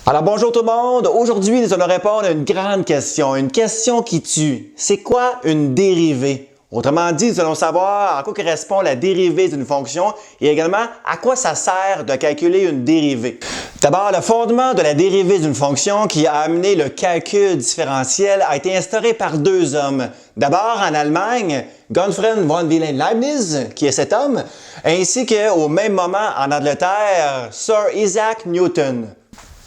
Alors bonjour tout le monde, aujourd'hui nous allons répondre à une grande question qui tue. C'est quoi une dérivée? Autrement dit, nous allons savoir à quoi correspond la dérivée d'une fonction et également à quoi ça sert de calculer une dérivée. D'abord, le fondement de la dérivée d'une fonction qui a amené le calcul différentiel a été instauré par deux hommes. D'abord en Allemagne, Gottfried von Wilhelm-Leibniz, qui est cet homme, ainsi qu'au même moment en Angleterre, Sir Isaac Newton.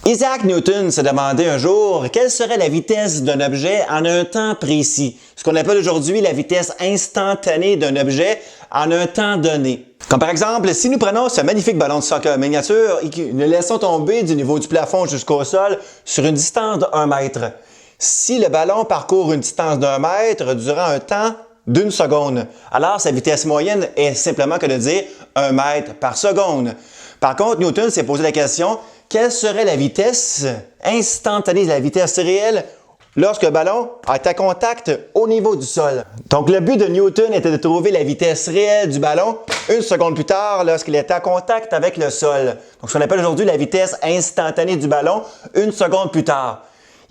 Isaac Newton s'est demandé un jour quelle serait la vitesse d'un objet en un temps précis, ce qu'on appelle aujourd'hui la vitesse instantanée d'un objet en un temps donné. Comme par exemple, si nous prenons ce magnifique ballon de soccer miniature et que nous le laissons tomber du niveau du plafond jusqu'au sol sur une distance de 1 mètre. Si le ballon parcourt une distance d'1 mètre durant un temps d'1 seconde, alors sa vitesse moyenne est simplement que de dire 1 mètre par seconde. Par contre, Newton s'est posé la question: quelle serait la vitesse instantanée, la vitesse réelle, lorsque le ballon est à contact au niveau du sol? Donc, le but de Newton était de trouver la vitesse réelle du ballon 1 seconde plus tard lorsqu'il est à contact avec le sol. Donc, ce qu'on appelle aujourd'hui la vitesse instantanée du ballon 1 seconde plus tard.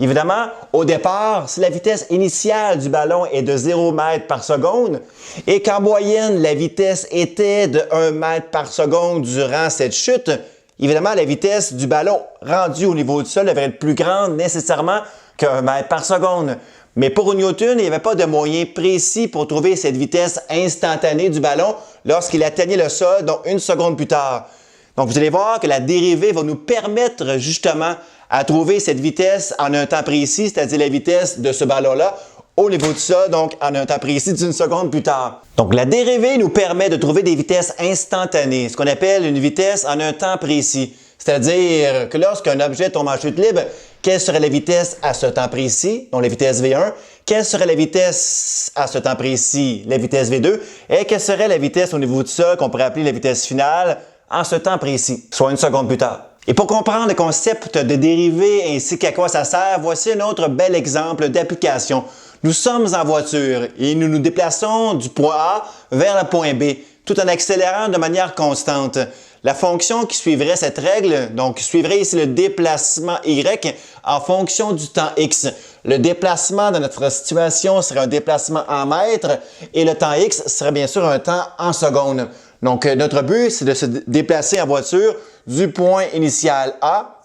Évidemment, au départ, si la vitesse initiale du ballon est de 0 mètre par seconde et qu'en moyenne, la vitesse était de 1 mètre par seconde durant cette chute, évidemment, la vitesse du ballon rendue au niveau du sol devrait être plus grande nécessairement qu'1 mètre par seconde. Mais pour Newton, il n'y avait pas de moyen précis pour trouver cette vitesse instantanée du ballon lorsqu'il atteignait le sol, donc 1 seconde plus tard. Donc, vous allez voir que la dérivée va nous permettre justement à trouver cette vitesse en un temps précis, c'est-à-dire la vitesse de ce ballon-là au niveau du sol, donc en un temps précis d'1 seconde plus tard. Donc, la dérivée nous permet de trouver des vitesses instantanées, ce qu'on appelle une vitesse en un temps précis. C'est-à-dire que lorsqu'un objet tombe en chute libre, quelle serait la vitesse à ce temps précis, donc la vitesse V1, quelle serait la vitesse à ce temps précis, la vitesse V2, et quelle serait la vitesse au niveau du sol qu'on pourrait appeler la vitesse finale en ce temps précis, soit 1 seconde plus tard. Et pour comprendre le concept de dérivée ainsi qu'à quoi ça sert, voici un autre bel exemple d'application. Nous sommes en voiture et nous nous déplaçons du point A vers le point B, tout en accélérant de manière constante. La fonction qui suivrait cette règle, donc suivrait ici le déplacement Y en fonction du temps X. Le déplacement de notre situation serait un déplacement en mètres et le temps X serait bien sûr un temps en secondes. Donc, notre but, c'est de se déplacer en voiture du point initial A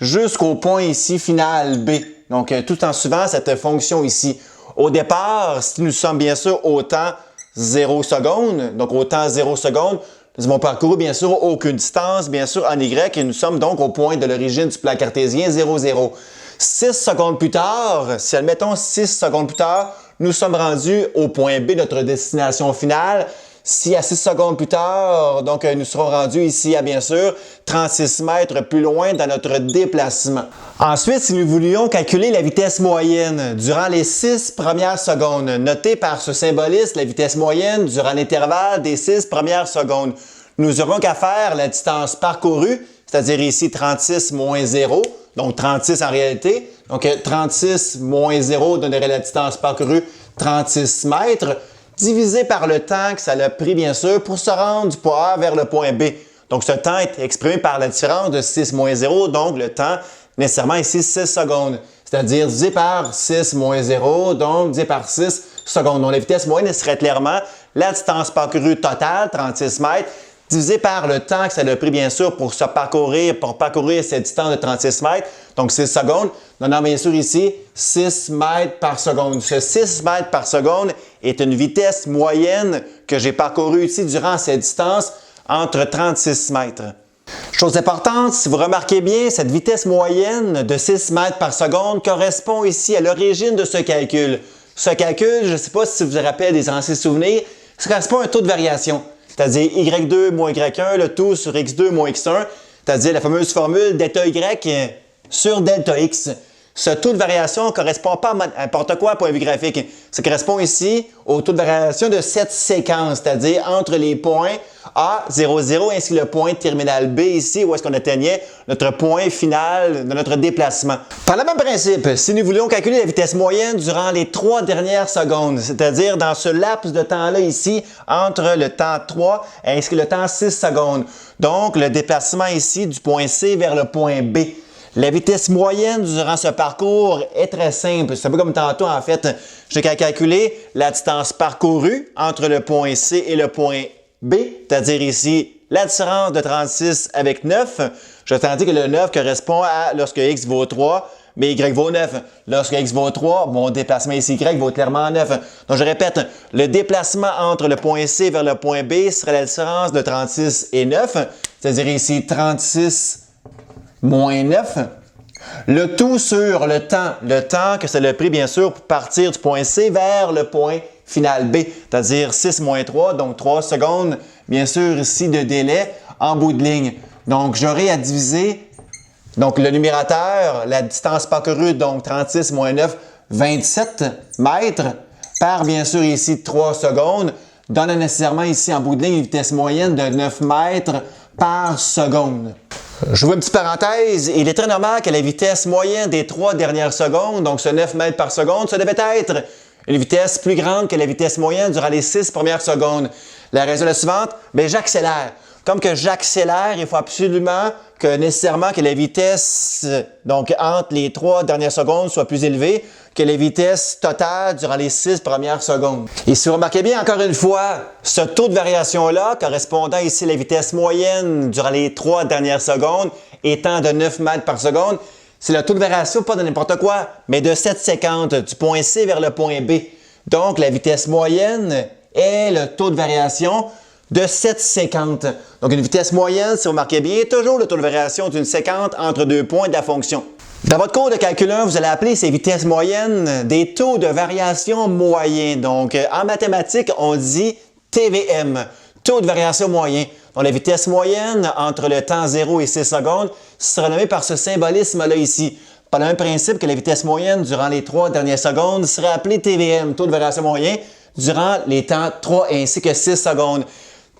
jusqu'au point ici final B. Donc, tout en suivant cette fonction ici. Au départ, si nous sommes bien sûr au temps 0 secondes, donc au temps 0 secondes, nous avons parcouru bien sûr aucune distance, bien sûr en Y, et nous sommes donc au point de l'origine du plan cartésien 0, 0. 6 secondes plus tard, si admettons 6 secondes plus tard, nous sommes rendus au point B, notre destination finale. Si à 6 secondes plus tard, donc nous serons rendus ici à bien sûr 36 mètres plus loin dans notre déplacement. Ensuite, si nous voulions calculer la vitesse moyenne durant les 6 premières secondes, notez par ce symbolisme la vitesse moyenne durant l'intervalle des 6 premières secondes, nous n'aurons qu'à faire la distance parcourue, c'est-à-dire ici 36 moins 0, donc 36 en réalité. Donc 36 moins 0 donnerait la distance parcourue 36 mètres. Divisé par le temps que ça a pris, bien sûr, pour se rendre du point A vers le point B. Donc, ce temps est exprimé par la différence de 6 moins 0, donc le temps, nécessairement ici, 6 secondes. C'est-à-dire divisé par 6 moins 0, donc divisé par 6 secondes. Donc, la vitesse moyenne serait clairement la distance parcourue totale, 36 mètres, divisé par le temps que ça a pris, bien sûr, pour parcourir cette distance de 36 mètres, donc 6 secondes, donnant bien sûr ici 6 mètres par seconde. Ce 6 mètres par seconde est une vitesse moyenne que j'ai parcourue ici durant cette distance entre 36 mètres. Chose importante, si vous remarquez bien, cette vitesse moyenne de 6 mètres par seconde correspond ici à l'origine de ce calcul. Ce calcul, je ne sais pas si vous vous rappelez des anciens souvenirs, ça correspond à un taux de variation. C'est-à-dire Y2 moins Y1, le tout sur X2 moins X1, c'est-à-dire la fameuse formule delta Y sur delta X. Ce taux de variation ne correspond pas à n'importe quoi, point de vue graphique. Ça correspond ici au taux de variation de cette séquence, c'est-à-dire entre les points A, 0, 0, ainsi que le point terminal B ici, où est-ce qu'on atteignait notre point final de notre déplacement. Par le même principe, si nous voulions calculer la vitesse moyenne durant les 3 dernières secondes, c'est-à-dire dans ce laps de temps-là ici, entre le temps 3 ainsi que le temps 6 secondes, donc le déplacement ici du point C vers le point B, La vitesse moyenne durant ce parcours est très simple. C'est un peu comme tantôt, en fait. J'ai calculé la distance parcourue entre le point C et le point B, c'est-à-dire ici la différence de 36 avec 9. Je t'ai dit que le 9 correspond à lorsque x vaut 3, mais y vaut 9. Lorsque x vaut 3, mon déplacement ici y vaut clairement 9. Donc je répète, le déplacement entre le point C vers le point B serait la différence de 36 et 9, c'est-à-dire ici 36 moins 9. Le tout sur le temps que c'est le prix bien sûr pour partir du point C vers le point final B, c'est-à-dire 6 moins 3, donc 3 secondes, bien sûr ici de délai en bout de ligne. Donc j'aurai à diviser donc le numérateur, la distance parcourue, donc 36 moins 9, 27 mètres, par bien sûr ici 3 secondes, donne nécessairement ici en bout de ligne une vitesse moyenne de 9 mètres par seconde. Je vous une petite parenthèse, il est très normal que la vitesse moyenne des 3 dernières secondes, donc ce 9 mètres par seconde, ça devait être une vitesse plus grande que la vitesse moyenne durant les 6 premières secondes. La raison est la suivante, bien j'accélère. Comme que j'accélère, il faut absolument que nécessairement que la vitesse donc entre les 3 dernières secondes soit plus élevée que les vitesses totales durant les 6 premières secondes. Et si vous remarquez bien, encore une fois, ce taux de variation-là, correspondant ici à la vitesse moyenne durant les 3 dernières secondes, étant de 9 mètres par seconde, c'est le taux de variation, pas de n'importe quoi, mais de 7,50 du point C vers le point B. Donc, la vitesse moyenne est le taux de variation de 7,50. Donc, une vitesse moyenne, si vous remarquez bien, toujours le taux de variation d'une séquente entre deux points de la fonction. Dans votre cours de calcul 1, vous allez appeler ces vitesses moyennes des taux de variation moyens. Donc, en mathématiques, on dit TVM, taux de variation moyen. Donc, la vitesse moyenne entre le temps 0 et 6 secondes sera nommée par ce symbolisme-là ici. Par le même principe que la vitesse moyenne durant les 3 dernières secondes serait appelée TVM, taux de variation moyen, durant les temps 3 ainsi que 6 secondes.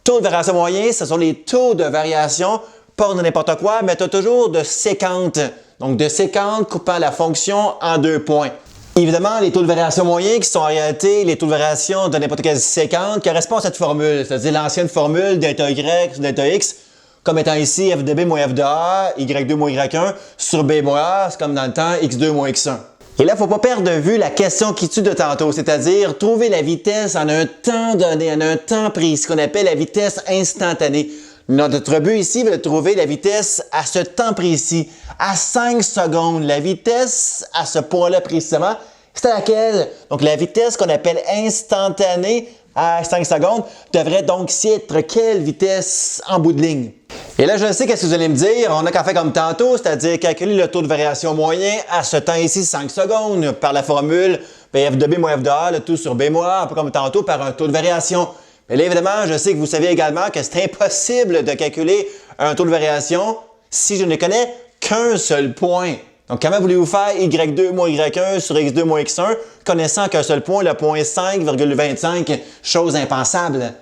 Taux de variation moyen, ce sont les taux de variation, pas de n'importe quoi, mais toujours de séquente. Donc, de séquente coupant la fonction en 2 points. Évidemment, les taux de variation moyens, qui sont en réalité les taux de variation de n'importe quelle séquence, correspondent à cette formule, c'est-à-dire l'ancienne formule delta Y sur delta X, comme étant ici f de B moins f de A, Y2 moins Y1 sur B moins A, c'est comme dans le temps X2 moins X1. Et là, il ne faut pas perdre de vue la question qui tue de tantôt, c'est-à-dire trouver la vitesse en un temps donné, en un temps précis, ce qu'on appelle la vitesse instantanée. Notre but ici est de trouver la vitesse à ce temps précis, à 5 secondes. La vitesse à ce point-là précisément, c'est à laquelle? Donc la vitesse qu'on appelle instantanée à 5 secondes devrait donc ici être quelle vitesse en bout de ligne? Et là, je sais qu'est-ce que vous allez me dire, on n'a qu'à faire comme tantôt, c'est-à-dire calculer le taux de variation moyen à ce temps ici, 5 secondes, par la formule f de B moins f de A, le tout sur B moins A, un peu comme tantôt par un taux de variation. Mais là, évidemment, je sais que vous savez également que c'est impossible de calculer un taux de variation si je ne connais qu'un seul point. Donc, comment voulez-vous faire Y2 moins Y1 sur X2 moins X1, connaissant qu'un seul point, le point 5,25, chose impensable?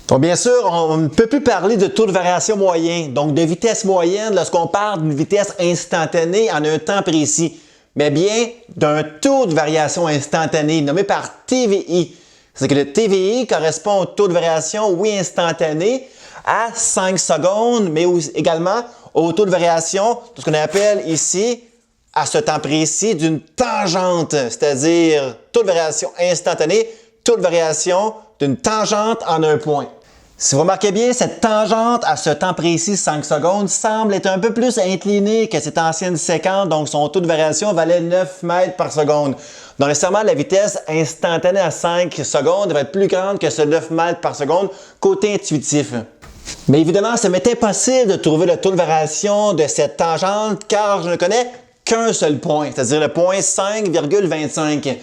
Donc, bien sûr, on ne peut plus parler de taux de variation moyen, donc de vitesse moyenne lorsqu'on parle d'une vitesse instantanée en un temps précis, mais bien d'un taux de variation instantanée nommé par TVI. C'est que le TVI correspond au taux de variation, oui, instantané, à 5 secondes, mais également au taux de variation de ce qu'on appelle ici, à ce temps précis, d'une tangente, c'est-à-dire taux de variation instantané, taux de variation d'une tangente en un point. Si vous remarquez bien, cette tangente à ce temps précis, 5 secondes, semble être un peu plus inclinée que cette ancienne séquence, donc son taux de variation valait 9 mètres par seconde. Donc nécessairement, la vitesse instantanée à 5 secondes va être plus grande que ce 9 mètres par seconde côté intuitif. Mais évidemment, ça m'est impossible de trouver le taux de variation de cette tangente car je ne connais qu'un seul point, c'est-à-dire le point 5,25.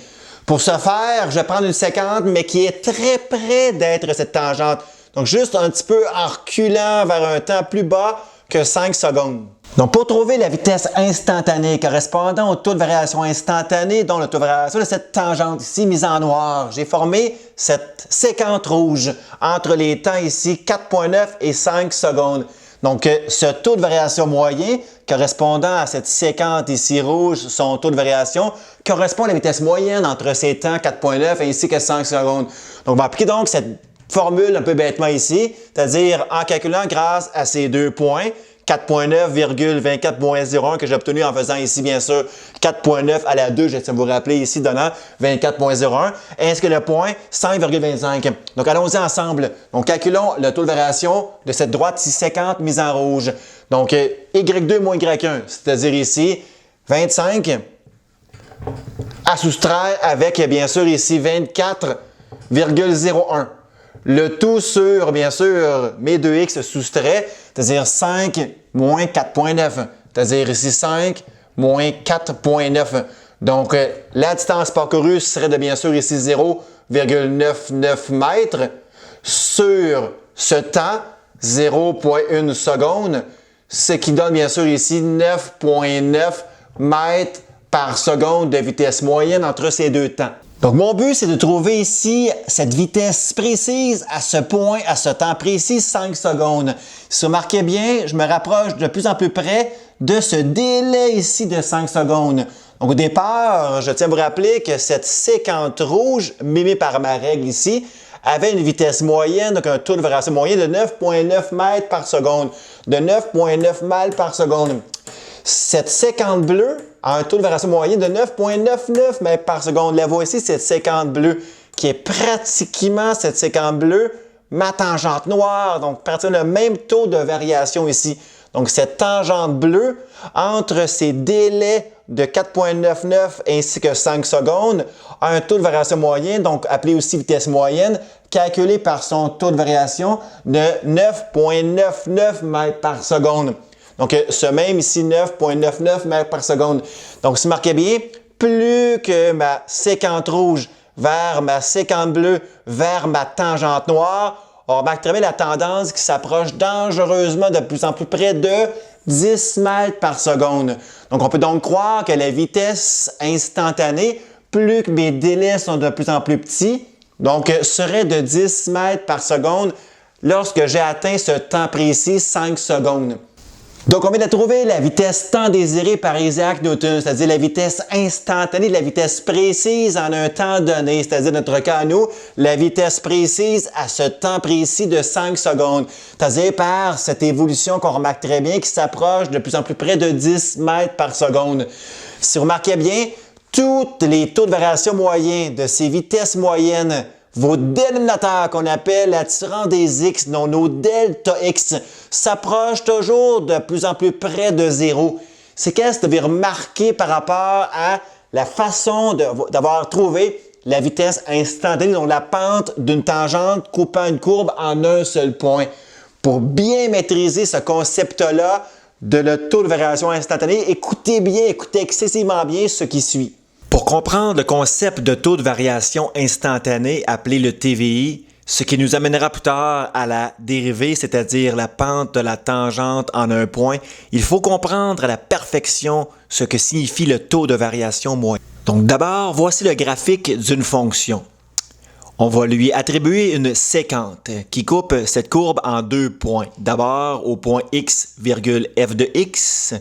Pour ce faire, je vais prendre une séquence, mais qui est très près d'être cette tangente. Donc, juste un petit peu en reculant vers un temps plus bas que 5 secondes. Donc, pour trouver la vitesse instantanée correspondant au taux de variation instantané, dont le taux de variation de cette tangente ici mise en noir, j'ai formé cette séquence rouge entre les temps ici 4,9 et 5 secondes. Donc, ce taux de variation moyen correspondant à cette séquence ici rouge, son taux de variation, correspond à la vitesse moyenne entre ces temps 4,9 ainsi que 5 secondes. Donc, on va appliquer donc cette formule un peu bêtement ici, c'est-à-dire en calculant grâce à ces deux points, 4.9,24.01 que j'ai obtenu en faisant ici, bien sûr, 4.9 à la 2, je tiens à vous rappeler ici, donnant 24.01, ainsi que le point 5,25. Donc, allons-y ensemble. Donc, calculons le taux de variation de cette droite ici, 50 mise en rouge. Donc, Y2 moins Y1, c'est-à-dire ici, 25 à soustraire avec, bien sûr, ici, 24,01. Le tout sur, bien sûr, mes 2x soustraits, c'est-à-dire 5 moins 4,9. C'est-à-dire ici 5 moins 4,9. Donc, la distance parcourue serait de, bien sûr, ici 0,99 mètres sur ce temps, 0,1 seconde, ce qui donne, bien sûr, ici 9,9 mètres par seconde de vitesse moyenne entre ces deux temps. Donc, mon but, c'est de trouver ici cette vitesse précise à ce point, à ce temps précis, 5 secondes. Si vous remarquez bien, je me rapproche de plus en plus près de ce délai ici de 5 secondes. Donc, au départ, je tiens à vous rappeler que cette séquence rouge, mimée par ma règle ici, avait une vitesse moyenne, donc un taux de variation moyen de 9,9 mètres par seconde. De 9,9 mètres par seconde. Cette séquence bleue a un taux de variation moyen de 9,99 mètres par seconde. La voici, cette séquence bleue, qui est pratiquement cette séquence bleue, ma tangente noire. Donc, pratiquement le même taux de variation ici. Donc, cette tangente bleue, entre ces délais de 4,99 ainsi que 5 secondes, a un taux de variation moyen, donc appelé aussi vitesse moyenne, calculé par son taux de variation de 9,99 mètres par seconde. Donc, ce même ici, 9,99 mètres par seconde. Donc, si vous marquez bien, plus que ma séquence rouge vers ma séquence bleue, vers ma tangente noire, on remarque très bien la tendance qui s'approche dangereusement de plus en plus près de 10 mètres par seconde. Donc, on peut donc croire que la vitesse instantanée, plus que mes délais sont de plus en plus petits, donc serait de 10 mètres par seconde lorsque j'ai atteint ce temps précis, 5 secondes. Donc, on vient de trouver la vitesse temps désirée par Isaac Newton, c'est-à-dire la vitesse instantanée, la vitesse précise en un temps donné, c'est-à-dire notre cas à nous, la vitesse précise à ce temps précis de 5 secondes, c'est-à-dire par cette évolution qu'on remarque très bien qui s'approche de plus en plus près de 10 mètres par seconde. Si vous remarquez bien, tous les taux de variation moyens de ces vitesses moyennes, vos dénominateurs qu'on appelle l'attirant des x, dont nos delta x, s'approchent toujours de plus en plus près de 0. C'est qu'est-ce que vous devez remarquer par rapport à la façon d'avoir trouvé la vitesse instantanée, donc la pente d'une tangente coupant une courbe en un seul point. Pour bien maîtriser ce concept-là de le taux de variation instantanée, écoutez bien, écoutez excessivement bien ce qui suit. Pour comprendre le concept de taux de variation instantané appelé le TVI, ce qui nous amènera plus tard à la dérivée, c'est-à-dire la pente de la tangente en un point, il faut comprendre à la perfection ce que signifie le taux de variation moyen. Donc d'abord, voici le graphique d'une fonction. On va lui attribuer une séquente qui coupe cette courbe en deux points. D'abord au point x, f de x,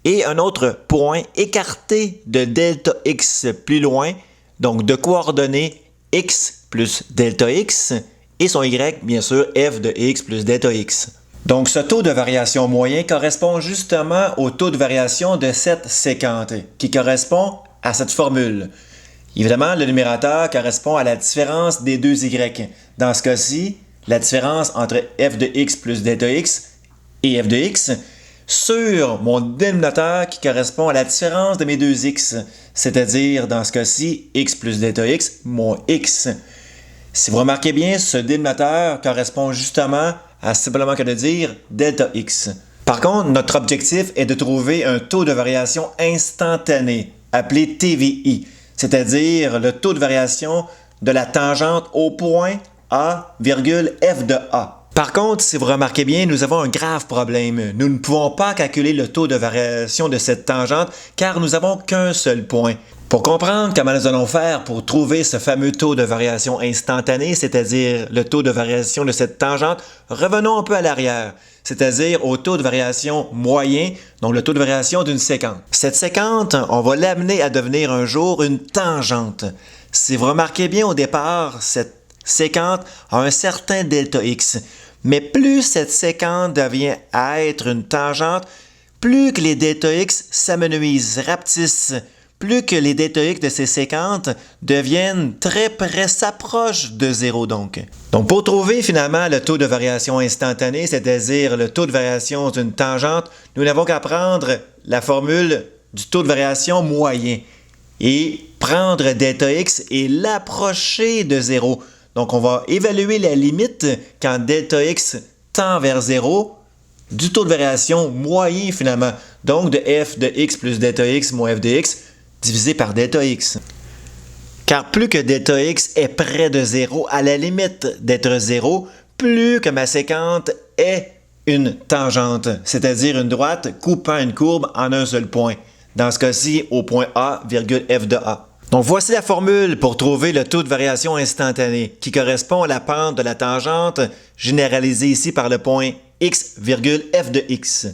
et un autre point écarté de delta x plus loin, donc de coordonnées x plus delta x, et son y, bien sûr, f de x plus delta x. Donc, ce taux de variation moyen correspond justement au taux de variation de cette séquente, qui correspond à cette formule. Évidemment, le numérateur correspond à la différence des deux y. Dans ce cas-ci, la différence entre f de x plus delta x et f de x, sur mon dénominateur qui correspond à la différence de mes deux x, c'est-à-dire dans ce cas-ci, x plus delta x moins x. Si vous remarquez bien, ce dénominateur correspond justement à simplement que de dire delta x. Par contre, notre objectif est de trouver un taux de variation instantané, appelé TVI, c'est-à-dire le taux de variation de la tangente au point A, f de A. Par contre, si vous remarquez bien, nous avons un grave problème. Nous ne pouvons pas calculer le taux de variation de cette tangente car nous n'avons qu'un seul point. Pour comprendre comment nous allons faire pour trouver ce fameux taux de variation instantané, c'est-à-dire le taux de variation de cette tangente, revenons un peu à l'arrière, c'est-à-dire au taux de variation moyen, donc le taux de variation d'une séquence. Cette séquence, on va l'amener à devenir un jour une tangente. Si vous remarquez bien au départ, cette séquence a un certain delta x. Mais plus cette séquence devient à être une tangente, plus que les delta x s'amenuisent, rapetissent, plus que les delta x de ces séquences deviennent très près, s'approchent de 0 donc. Donc pour trouver finalement le taux de variation instantané, c'est-à-dire le taux de variation d'une tangente, nous n'avons qu'à prendre la formule du taux de variation moyen et prendre delta x et l'approcher de 0. Donc on va évaluer la limite quand delta x tend vers 0 du taux de variation moyen finalement, donc de f de x plus delta x moins f de x divisé par delta x. Car plus que delta x est près de 0, à la limite d'être 0, plus que ma séquence est une tangente, c'est-à-dire une droite coupant une courbe en un seul point. Dans ce cas-ci, au point A, virgule f de A. Donc voici la formule pour trouver le taux de variation instantané, qui correspond à la pente de la tangente, généralisée ici par le point x, virgule f de x.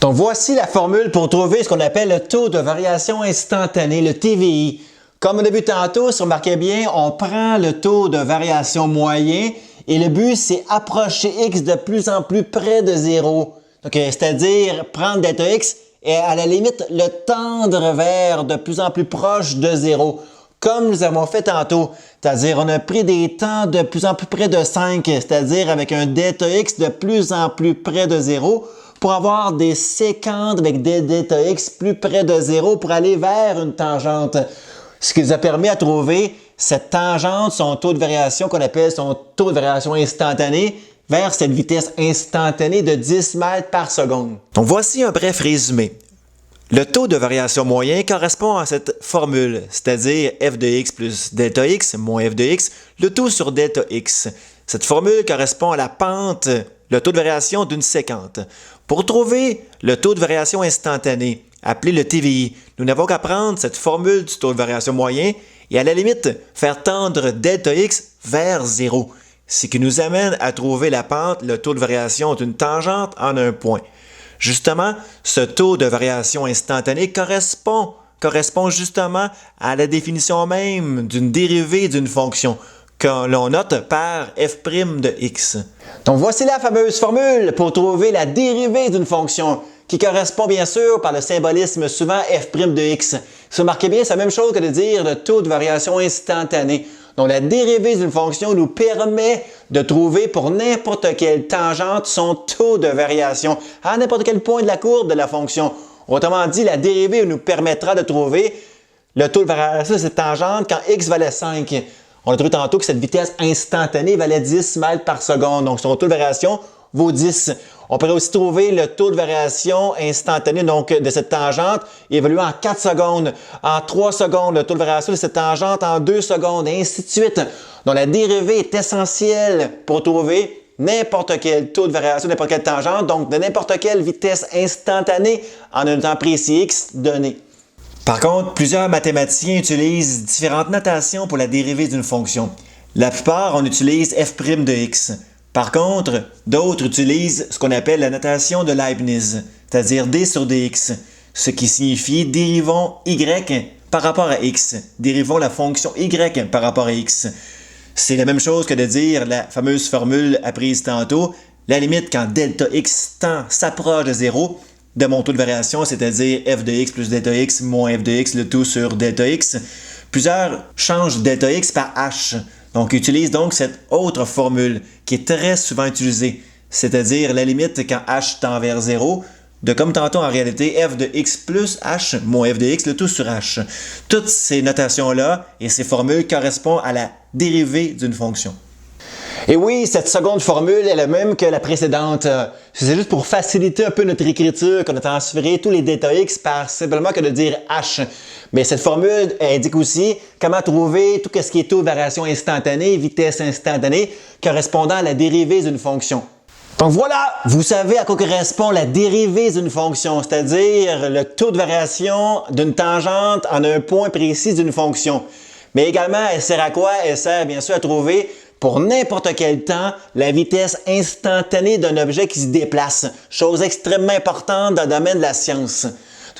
Donc voici la formule pour trouver ce qu'on appelle le taux de variation instantané, le TVI. Comme on a vu tantôt, si vous remarquez bien, on prend le taux de variation moyen et le but, c'est approcher x de plus en plus près de 0. C'est-à-dire prendre delta x et à la limite le tendre vers de plus en plus proche de 0. Comme nous avons fait tantôt, c'est-à-dire on a pris des temps de plus en plus près de 5, c'est-à-dire avec un delta x de plus en plus près de 0 pour avoir des séquences avec des delta x plus près de 0 pour aller vers une tangente. Ce qui nous a permis à trouver cette tangente, son taux de variation qu'on appelle son taux de variation instantané, vers cette vitesse instantanée de 10 mètres par seconde. Donc voici un bref résumé. Le taux de variation moyen correspond à cette formule, c'est-à-dire f de x plus delta x moins f de x, le tout sur delta x. Cette formule correspond à la pente, le taux de variation d'une séquence. Pour trouver le taux de variation instantané, appelé le TVI, nous n'avons qu'à prendre cette formule du taux de variation moyen et à la limite faire tendre delta x vers 0. Ce qui nous amène à trouver la pente, le taux de variation d'une tangente en un point. Justement, ce taux de variation instantané correspond justement à la définition même d'une dérivée d'une fonction que l'on note par f' de x. Donc voici la fameuse formule pour trouver la dérivée d'une fonction qui correspond bien sûr par le symbolisme souvent f' de x. Si vous remarquez bien, c'est la même chose que de dire le taux de variation instantané. Donc la dérivée d'une fonction nous permet de trouver pour n'importe quelle tangente son taux de variation à n'importe quel point de la courbe de la fonction. Autrement dit, la dérivée nous permettra de trouver le taux de variation de cette tangente quand x valait 5. On a trouvé tantôt que cette vitesse instantanée valait 10 mètres par seconde. Donc son taux de variation vaut 10. On pourrait aussi trouver le taux de variation instantané donc, de cette tangente évoluant en 4 secondes, en 3 secondes, le taux de variation de cette tangente en 2 secondes, et ainsi de suite. Donc la dérivée est essentielle pour trouver n'importe quel taux de variation, n'importe quelle tangente, donc de n'importe quelle vitesse instantanée en un temps précis x donné. Par contre, plusieurs mathématiciens utilisent différentes notations pour la dérivée d'une fonction. La plupart, on utilise f' de x. Par contre, d'autres utilisent ce qu'on appelle la notation de Leibniz, c'est-à-dire d sur dx, ce qui signifie dérivons y par rapport à x, dérivons la fonction y par rapport à x. C'est la même chose que de dire la fameuse formule apprise tantôt, la limite quand delta x tend s'approche de 0 de mon taux de variation, c'est-à-dire f de x plus delta x moins f de x, le tout sur delta x. Plusieurs changent delta x par h. Donc, utilise donc cette autre formule qui est très souvent utilisée, c'est-à-dire la limite quand h tend vers 0, de comme tantôt en réalité f de x plus h moins f de x, le tout sur h. Toutes ces notations-là et ces formules correspondent à la dérivée d'une fonction. Et oui, cette seconde formule est la même que la précédente. C'est juste pour faciliter un peu notre écriture qu'on a transféré tous les delta x par simplement que de dire h. Mais cette formule indique aussi comment trouver tout ce qui est taux de variation instantanée, vitesse instantanée, correspondant à la dérivée d'une fonction. Donc voilà, vous savez à quoi correspond la dérivée d'une fonction, c'est-à-dire le taux de variation d'une tangente en un point précis d'une fonction. Mais également, elle sert à quoi? Elle sert bien sûr à trouver pour n'importe quel temps, la vitesse instantanée d'un objet qui se déplace. Chose extrêmement importante dans le domaine de la science.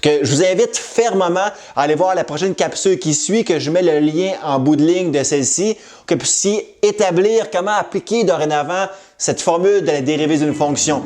Donc, je vous invite fermement à aller voir la prochaine capsule qui suit, que je mets le lien en bout de ligne de celle-ci, que vous puissiez établir comment appliquer dorénavant cette formule de la dérivée d'une fonction?